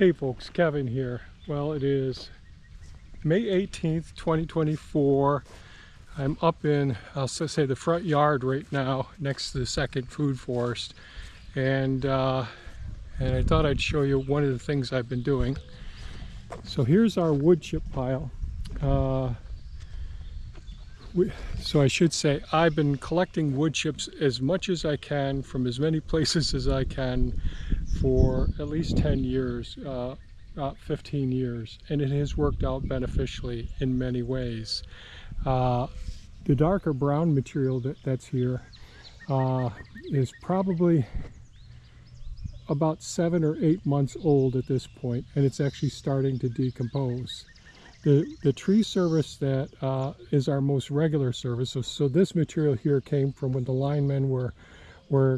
Hey folks, Kevin here. Well, it is May 18th, 2024. I'm up in, I'll say, the front yard right now next to the second food forest. And I thought I'd show you one of the things I've been doing. So here's our wood chip pile. So I should say I've been collecting wood chips as much as I can from as many places as I can for at least 10 years, 15 years, and it has worked out beneficially in many ways. The darker brown material that's here is probably about 7 or 8 months old at this point, and it's actually starting to decompose. The tree service that is our most regular service, so this material here came from when the linemen were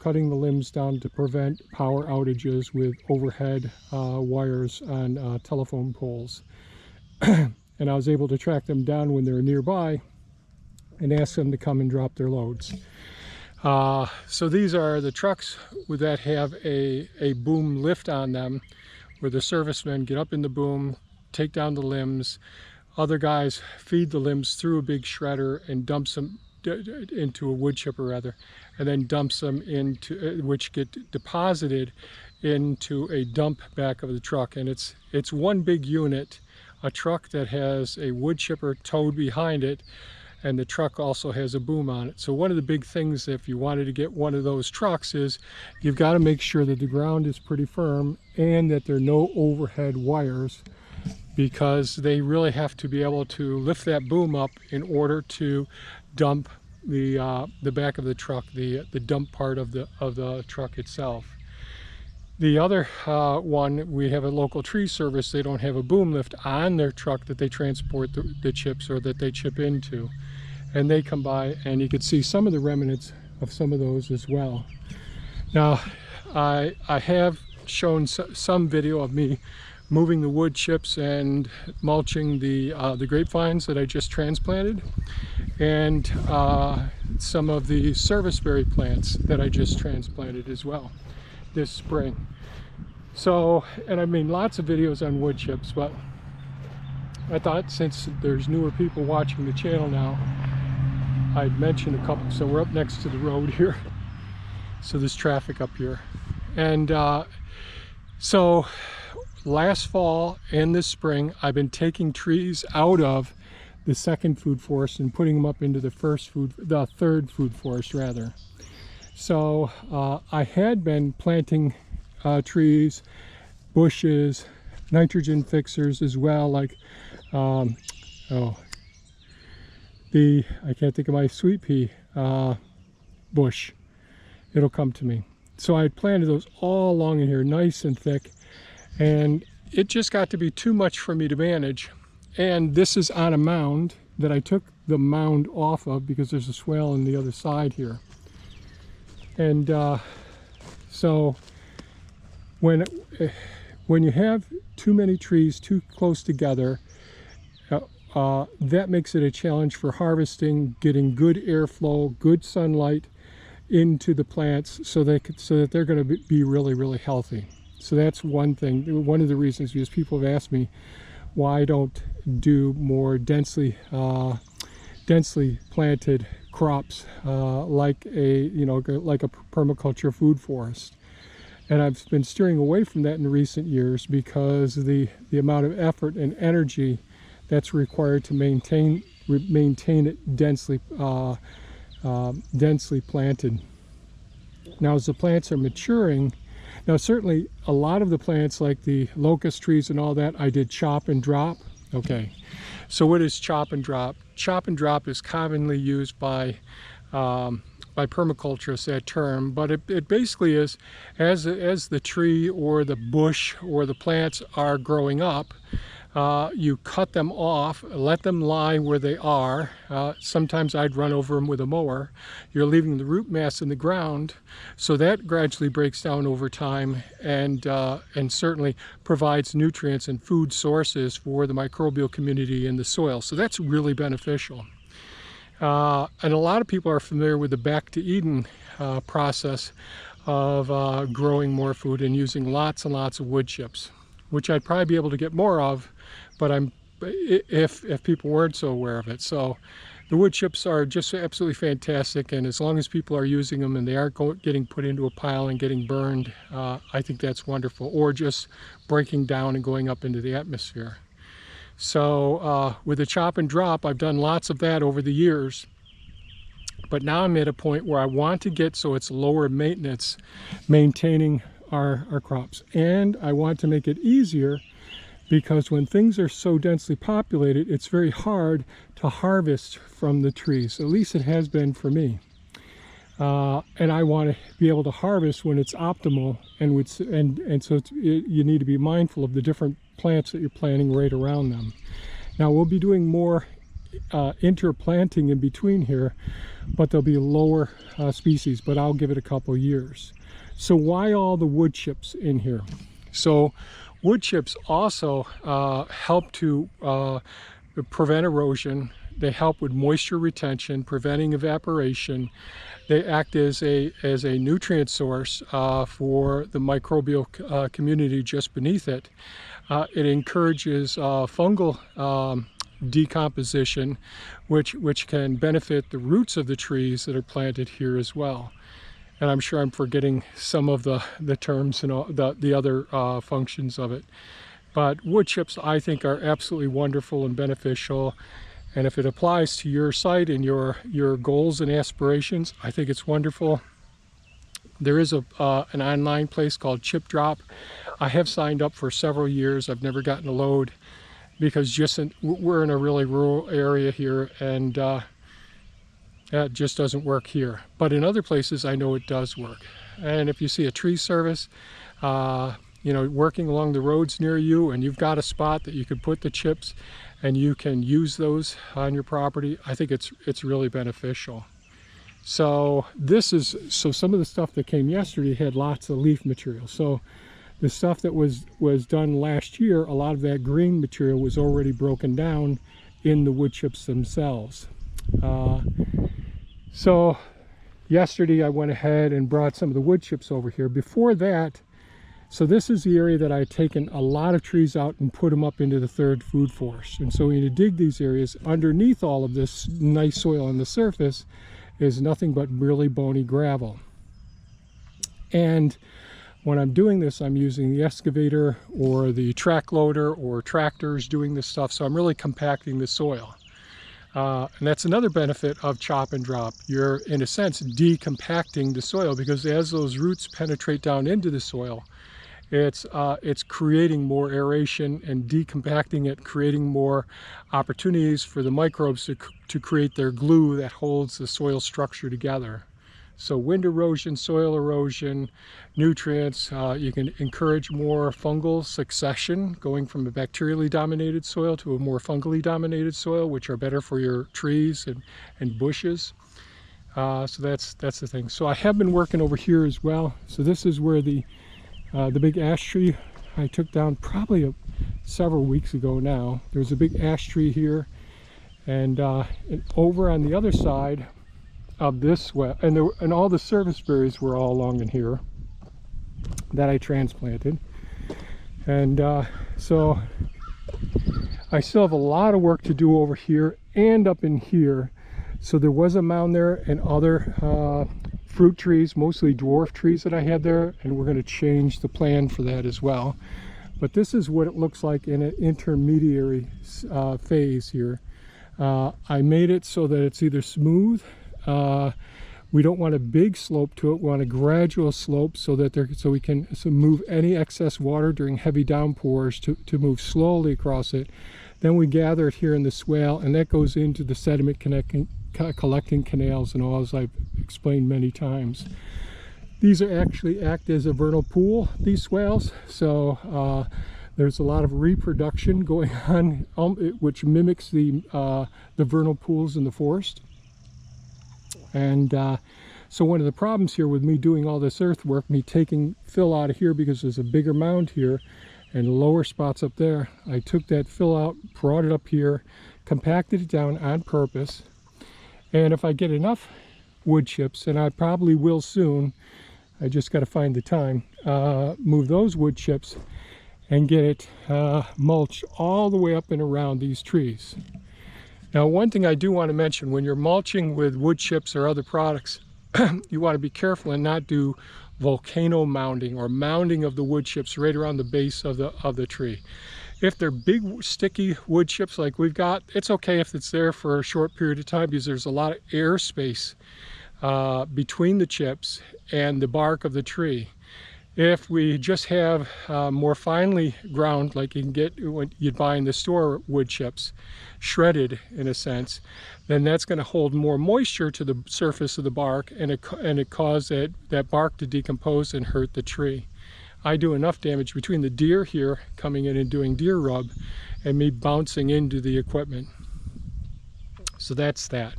cutting the limbs down to prevent power outages with overhead wires on telephone poles. And I was able to track them down when they were nearby and ask them to come and drop their loads. So these are the trucks that have a boom lift on them, where the servicemen get up in the boom, take down the limbs. Other guys feed the limbs through a big shredder and dumps them into a wood chipper rather, and then dumps them into which get deposited into a dump back of the truck. And it's one big unit, a truck that has a wood chipper towed behind it, and the truck also has a boom on it. So one of the big things, if you wanted to get one of those trucks, is you've got to make sure that the ground is pretty firm and that there are no overhead wires, because they really have to be able to lift that boom up in order to dump the back of the truck, the dump part of the truck itself. The other one, we have a local tree service. They don't have a boom lift on their truck that they transport the chips or that they chip into, and they come by, and you can see some of the remnants of some of those as well. Now, I have shown some video of me moving the wood chips and mulching the grapevines that I just transplanted, and some of the serviceberry plants that I just transplanted as well this spring. So, and I mean lots of videos on wood chips, but I thought since there's newer people watching the channel now, I'd mention a couple. So we're up next to the road here, so there's traffic up here. And so last fall and this spring, I've been taking trees out of the second food forest and putting them up into the third food forest rather. So I had been planting trees, bushes, nitrogen fixers as well, like I can't think of my sweet pea bush. It'll come to me. So I planted those all along in here, nice and thick. And it just got to be too much for me to manage. And this is on a mound that I took the mound off of because there's a swale on the other side here. And so when you have too many trees too close together, that makes it a challenge for harvesting, getting good airflow, good sunlight into the plants so that they're going to be really, really healthy. So that's one thing, one of the reasons, because people have asked me why I don't do more densely planted crops like a permaculture food forest. And I've been steering away from that in recent years because the amount of effort and energy that's required to maintain it densely planted. Now, as the plants are maturing, now certainly a lot of the plants like the locust trees and all that, I did chop and drop. Okay, so what is chop and drop? Chop and drop is commonly used by permaculturists, that term, but it basically is as the tree or the bush or the plants are growing up, you cut them off, let them lie where they are. Sometimes I'd run over them with a mower. You're leaving the root mass in the ground, so that gradually breaks down over time and certainly provides nutrients and food sources for the microbial community in the soil. So that's really beneficial. And a lot of people are familiar with the back to Eden process of growing more food and using lots and lots of wood chips. which I'd probably be able to get more of, but if people weren't so aware of it. So the wood chips are just absolutely fantastic, and as long as people are using them and they aren't getting put into a pile and getting burned, I think that's wonderful, or just breaking down and going up into the atmosphere. So with the chop and drop, I've done lots of that over the years, but now I'm at a point where I want to get so it's lower maintenance maintaining our crops, and I want to make it easier, because when things are so densely populated, it's very hard to harvest from the trees. At least it has been for me. And I want to be able to harvest when it's optimal, and so you need to be mindful of the different plants that you're planting right around them. Now we'll be doing more interplanting in between here, but there'll be lower species, but I'll give it a couple years. So why all the wood chips in here? So wood chips also help to prevent erosion. They help with moisture retention, preventing evaporation. They act as a nutrient source for the microbial community just beneath it. It encourages fungal decomposition, which can benefit the roots of the trees that are planted here as well. And I'm sure I'm forgetting some of the terms and all the other functions of it. But wood chips, I think, are absolutely wonderful and beneficial. And if it applies to your site and your goals and aspirations, I think it's wonderful. There is an online place called Chip Drop. I have signed up for several years. I've never gotten a load because we're in a really rural area here, and that just doesn't work here. But in other places, I know it does work. And if you see a tree service, working along the roads near you, and you've got a spot that you could put the chips and you can use those on your property, I think it's really beneficial. So some of the stuff that came yesterday had lots of leaf material. So the stuff that was done last year, a lot of that green material was already broken down in the wood chips themselves. So yesterday I went ahead and brought some of the wood chips over here. Before that, so this is the area that I had taken a lot of trees out and put them up into the third food forest. And so when you dig these areas, underneath all of this nice soil on the surface is nothing but really bony gravel. And when I'm doing this, I'm using the excavator or the track loader or tractors doing this stuff. So I'm really compacting the soil. And that's another benefit of chop and drop. You're, in a sense, decompacting the soil, because as those roots penetrate down into the soil, it's creating more aeration and decompacting it, creating more opportunities for the microbes to create their glue that holds the soil structure together. So wind erosion, soil erosion, nutrients, you can encourage more fungal succession, going from a bacterially dominated soil to a more fungally dominated soil, which are better for your trees and bushes. So that's the thing. So I have been working over here as well. So this is where the big ash tree I took down probably several weeks ago now. There's a big ash tree here, and over on the other side of this well, and all the service berries were all along in here that I transplanted. And so I still have a lot of work to do over here and up in here. So there was a mound there and other fruit trees, mostly dwarf trees that I had there, and we're going to change the plan for that as well. But this is what it looks like in an intermediary phase here. I made it so that it's either smooth. We don't want a big slope to it. We want a gradual slope so we can move any excess water during heavy downpours to move slowly across it. Then we gather it here in the swale, and that goes into the sediment collecting canals and all, as I've explained many times. These actually act as a vernal pool, these swales. So there's a lot of reproduction going on, which mimics the vernal pools in the forest. And so one of the problems here with me doing all this earthwork, me taking fill out of here because there's a bigger mound here and lower spots up there, I took that fill out, brought it up here, compacted it down on purpose. And if I get enough wood chips, and I probably will soon, I just got to find the time, move those wood chips and get it mulched all the way up and around these trees. Now, one thing I do want to mention, when you're mulching with wood chips or other products, you want to be careful and not do volcano mounding or mounding of the wood chips right around the base of the tree. If they're big sticky wood chips like we've got, it's okay if it's there for a short period of time because there's a lot of air space between the chips and the bark of the tree. If we just have more finely ground, like you can get when you'd buy in the store wood chips, shredded in a sense, then that's going to hold more moisture to the surface of the bark, and it cause that bark to decompose and hurt the tree. I do enough damage between the deer here coming in and doing deer rub and me bouncing into the equipment. So that's that.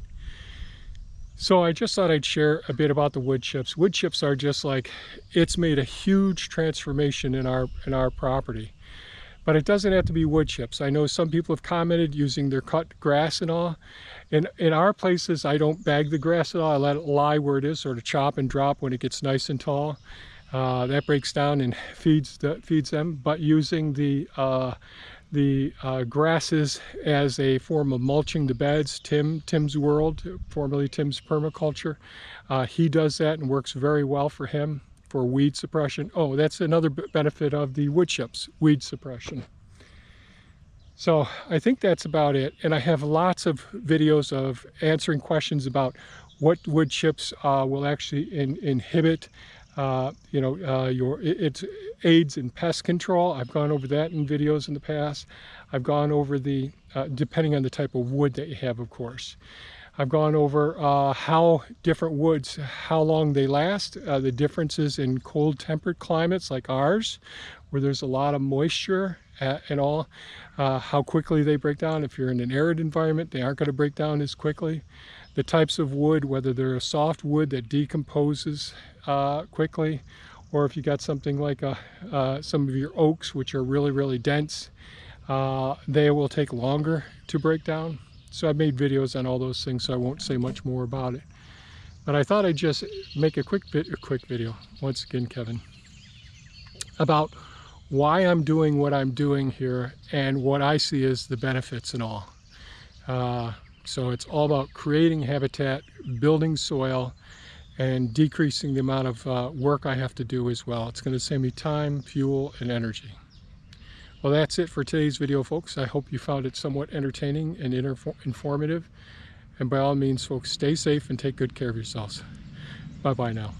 So I just thought I'd share a bit about the wood chips. Wood chips are just like, it's made a huge transformation in our property. But it doesn't have to be wood chips. I know some people have commented using their cut grass and all. In our places, I don't bag the grass at all. I let it lie where it is, sort of chop and drop when it gets nice and tall. That breaks down and feeds them. But using the grasses as a form of mulching the beds, Tim's World, formerly Tim's Permaculture, he does that and works very well for him for weed suppression. Oh, that's another benefit of the wood chips, weed suppression. So I think that's about it. And I have lots of videos of answering questions about what wood chips will actually inhibit. It aids in pest control. I've gone over that in videos in the past. I've gone over the, depending on the type of wood that you have, of course. I've gone over how different woods, how long they last, the differences in cold temperate climates like ours, where there's a lot of moisture and all, how quickly they break down. If you're in an arid environment, they aren't going to break down as quickly. The types of wood, whether they're a soft wood that decomposes quickly, or if you got something like some of your oaks, which are really, really dense, they will take longer to break down. So I've made videos on all those things, so I won't say much more about it. But I thought I'd just make a quick video, once again, Kevin, about why I'm doing what I'm doing here and what I see as the benefits and all. So it's all about creating habitat, building soil, and decreasing the amount of work I have to do as well. It's going to save me time, fuel, and energy. Well, that's it for today's video, folks. I hope you found it somewhat entertaining and informative. And by all means, folks, stay safe and take good care of yourselves. Bye-bye now.